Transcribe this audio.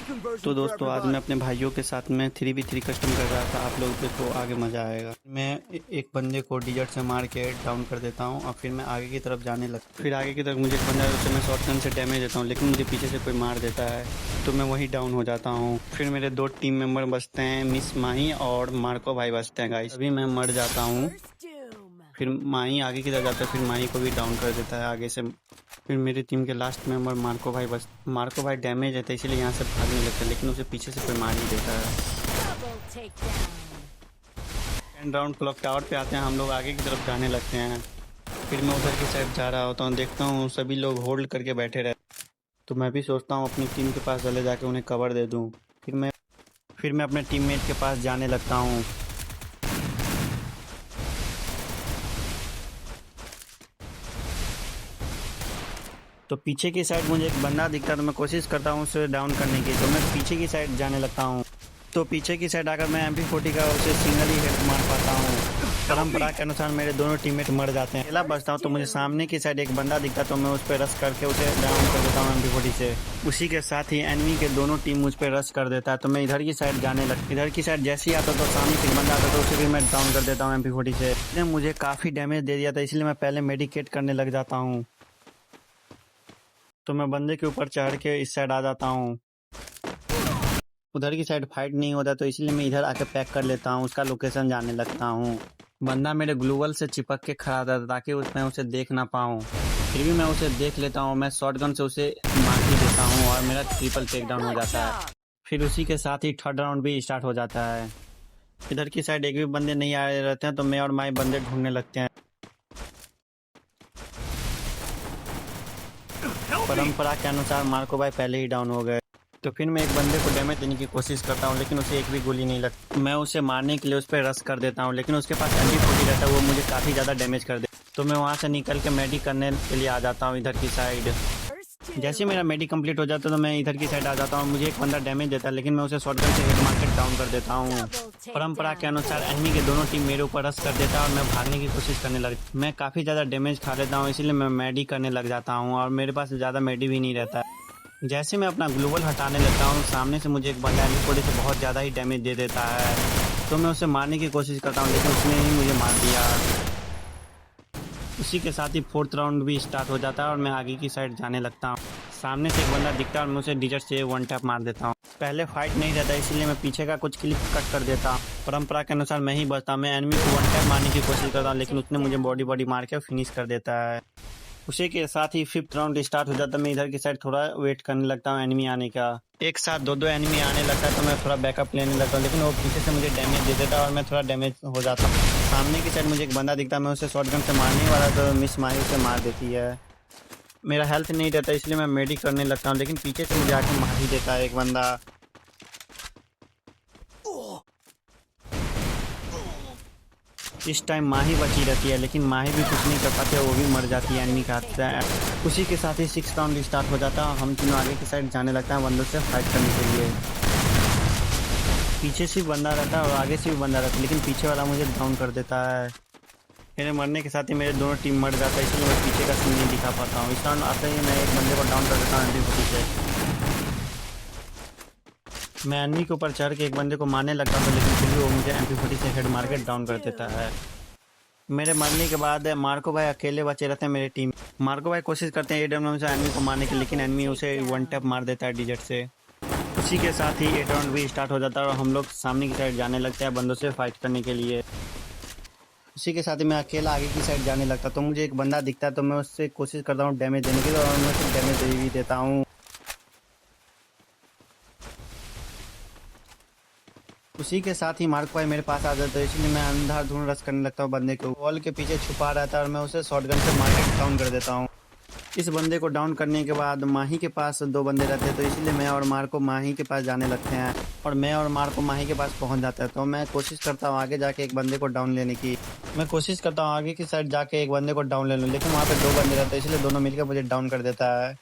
तो दोस्तों आज मैं अपने भाइयों के साथ में 3v3 कस्टम कर रहा था। आप लोग देखो, आगे मज़ा आएगा। मैं एक बंदे को डिजर्ट से मार के डाउन कर देता हूँ और फिर मैं आगे की तरफ जाने लगता। फिर आगे की तरफ मुझे एक बंदा है, उसे मैं शॉटगन से डैमेज देता हूँ, लेकिन मुझे पीछे से कोई मार देता है तो मैं वही डाउन हो जाता हूँ। फिर मेरे 2 टीम मेंबर बचते हैं, मिस माही और मार्को भाई बचते हैं गाइस। अभी मैं मर जाता हूँ। फिर माही आगे की तरफ जाता है, फिर माही को भी डाउन कर देता है आगे से। फिर मेरी टीम के लास्ट मेंबर मार्को भाई डैमेज है, तो इसीलिए यहाँ से भागने लगता है, लेकिन उसे पीछे से कोई मार ही देता है। एंड राउंड क्लॉक टावर पे आते हैं, हम लोग आगे की तरफ जाने लगते हैं। फिर मैं उधर की साइड जा रहा होता हूँ, देखता हूँ सभी लोग होल्ड करके बैठे रहते, तो मैं भी सोचता हूँ अपनी टीम के पास चले जाके उन्हें कवर दे दूँ। फिर मैं अपने टीममेट के पास जाने लगता हूँ। तो पीछे की साइड मुझे एक बंदा दिखता है, तो मैं कोशिश करता हूँ उसे डाउन करने की, तो मैं पीछे की साइड जाने लगता हूँ। तो पीछे की साइड आकर मैं MP40 का उसे सिंगल ही हेड मार पाता हूँ। परंपरा के अनुसार मेरे दोनों टीममेट मर जाते हैं। अकेला बचता हूँ, तो मुझे सामने की साइड एक बंदा दिखता है, तो मैं उस पर रश करके उसे डाउन कर देता हूँ MP40 से। उसी के साथ ही एनिमी के दोनों टीम मुझ पर रश कर देता है, तो मैं इधर की साइड जाने लगता। इधर की साइड जैसे ही आता तो सामने फिर बंदा आता, तो उसे भी मैं डाउन कर देता हूँ MP40 से। इसने मुझे काफ़ी डैमेज दे दिया था, इसलिए मैं पहले मेडिकेट करने लग जाता हूँ। तो मैं बंदे के ऊपर चढ़ के इस साइड आ जाता हूँ। उधर की साइड फाइट नहीं होता, तो इसलिए मैं इधर आके पैक कर लेता हूँ, उसका लोकेशन जानने लगता हूँ। बंदा मेरे ग्लूवल से चिपक के खड़ा था ताकि मैं उसे देख ना पाऊँ, फिर भी मैं उसे देख लेता हूँ। मैं शॉटगन से उसे मार ही देता हूँ और मेरा ट्रिपल टेकडाउन हो जाता है। फिर उसी के साथ ही थर्ड राउंड भी स्टार्ट हो जाता है। इधर की साइड एक भी बंदे नहीं आ रहे रहते हैं, तो मैं और माई बंदे ढूंढने लगते हैं। परंपरा के अनुसार मार्को भाई पहले ही डाउन हो गए, तो फिर मैं एक बंदे को डैमेज देने की कोशिश करता हूँ, लेकिन उसे एक भी गोली नहीं लगती। मैं उसे मारने के लिए उस पर रश कर देता हूँ, लेकिन उसके पास MP40 रहता है, वो मुझे काफ़ी ज़्यादा डैमेज कर दे। तो मैं वहाँ से निकल के मेडी करने के लिए आ जाता हूँ इधर की साइड। जैसे मेरा मेडी कंप्लीट हो जाता है, तो मैं इधर की साइड आ जाता हूँ। मुझे एक बंदा डैमेज देता है, लेकिन मैं उसे शॉटगन से हेड मार के डाउन कर देता हूँ। परंपरा के अनुसार एनिमी के दोनों टीम मेरे ऊपर रश कर देता है और मैं भागने की कोशिश करने लग। मैं काफ़ी ज़्यादा डैमेज खा लेता हूँ, इसलिए मैं मेडी करने लग जाता हूँ और मेरे पास ज़्यादा मेडी भी नहीं रहता है। जैसे मैं अपना ग्लोबल हटाने लगता हूँ, सामने से मुझे एक बंदा MP40 से बहुत ज़्यादा ही डैमेज दे देता है, तो मैं उसे मारने की कोशिश करता हूँ, लेकिन उसने ही मुझे मार दिया। उसी के साथ ही फोर्थ राउंड भी स्टार्ट हो जाता है और मैं आगे की साइड जाने लगता हूँ। सामने से एक बंदा दिखता है और मैं उसे डिजर्ट से 1 टैप मार देता हूँ। पहले फाइट नहीं रहता, इसलिए मैं पीछे का कुछ क्लिप कट कर देता हूँ। परंपरा के अनुसार मैं ही बचता हूँ। मैं एनिमी को 1 टैप मारने की कोशिश करता हूँ, लेकिन उसने मुझे बॉडी मार के फिनिश कर देता है। उसी के साथ ही 5th राउंड स्टार्ट हो जाता है। मैं इधर की साइड थोड़ा वेट करने लगता हूँ एनिमी आने का। एक साथ दो एनिमी आने लगता है, तो मैं थोड़ा बैकअप लेने लगता हूँ, लेकिन वो पीछे से मुझे डैमेज दे देता है और मैं थोड़ा डैमेज हो जाता हूँ। सामने की साइड मुझे एक बंदा दिखता है, मैं उसे शॉटगन से मारने वाला, तो मिस माही उसे मार देती है। मेरा हेल्थ नहीं रहता, इसलिए मैं मेडी करने लगता हूँ, लेकिन पीछे से मुझे आके मार ही देता है एक बंदा। इस टाइम माही बची रहती है, लेकिन माही भी कुछ नहीं कर पाती है, वो भी मर जाती है एनिमी के हाथ से। उसी के साथ ही 6th राउंड स्टार्ट हो जाता है। हम तीनों आगे की साइड जाने लगता है बंदों से फाइट करने के लिए। पीछे से भी बंदा रहता है और आगे से भी बंदा रहता है, लेकिन पीछे वाला मुझे डाउन कर देता है। मेरे मरने के साथ ही मेरे दोनों टीम मर जाता है, इसलिए मैं पीछे का सीन नहीं दिखा पाता हूँ। इस राउंड आते ही मैं एक बंदे को डाउन कर देता हूँ MP40 से। मैं एनिमी के ऊपर चढ़ के एक बंदे को मारने लगता हूँ, लेकिन फिर भी वो मुझे MP40 से हेड मार के डाउन कर देता है। मेरे मरने के बाद मार्को भाई अकेले बचे रहते हैं मेरी टीम। मार्को भाई कोशिश करते हैं AWM से एनिमी को मारने की, लेकिन एनिमी उसे 1 टैप मार देता है डिजर्ट से। उसी के साथ ही 8th राउंड भी स्टार्ट हो जाता है और हम लोग सामने की साइड जाने लगते हैं बंदों से फाइट करने के लिए। उसी के साथ ही मैं अकेला आगे की साइड जाने लगता, तो मुझे एक बंदा दिखता है, तो मैं उससे कोशिश करता हूँ डैमेज देने की, और मैं उसे डैमेज दे भी देता हूँ। उसी के साथ ही मार्को भाई मेरे पास आ जाता है, इसलिए मैं अंधाधुंध रश करने लगता हूँ बंदे को। वॉल के पीछे छुपा रहता है और मैं उसे शॉटगन से मार के डाउन कर देता हूँ। इस बंदे को डाउन करने के बाद माही के पास 2 बंदे रहते हैं, तो इसलिए मैं और मार्को माही के पास जाने लगते हैं और मैं और मार्को माही के पास पहुंच जाता है। तो मैं कोशिश करता हूँ आगे जाके एक बंदे को डाउन लेने की। मैं कोशिश करता हूँ आगे की साइड जाके एक बंदे को डाउन ले लूँ, लेकिन वहाँ पे 2 बंदे रहते हैं, इसलिए दोनों मिलकर मुझे डाउन कर देता है।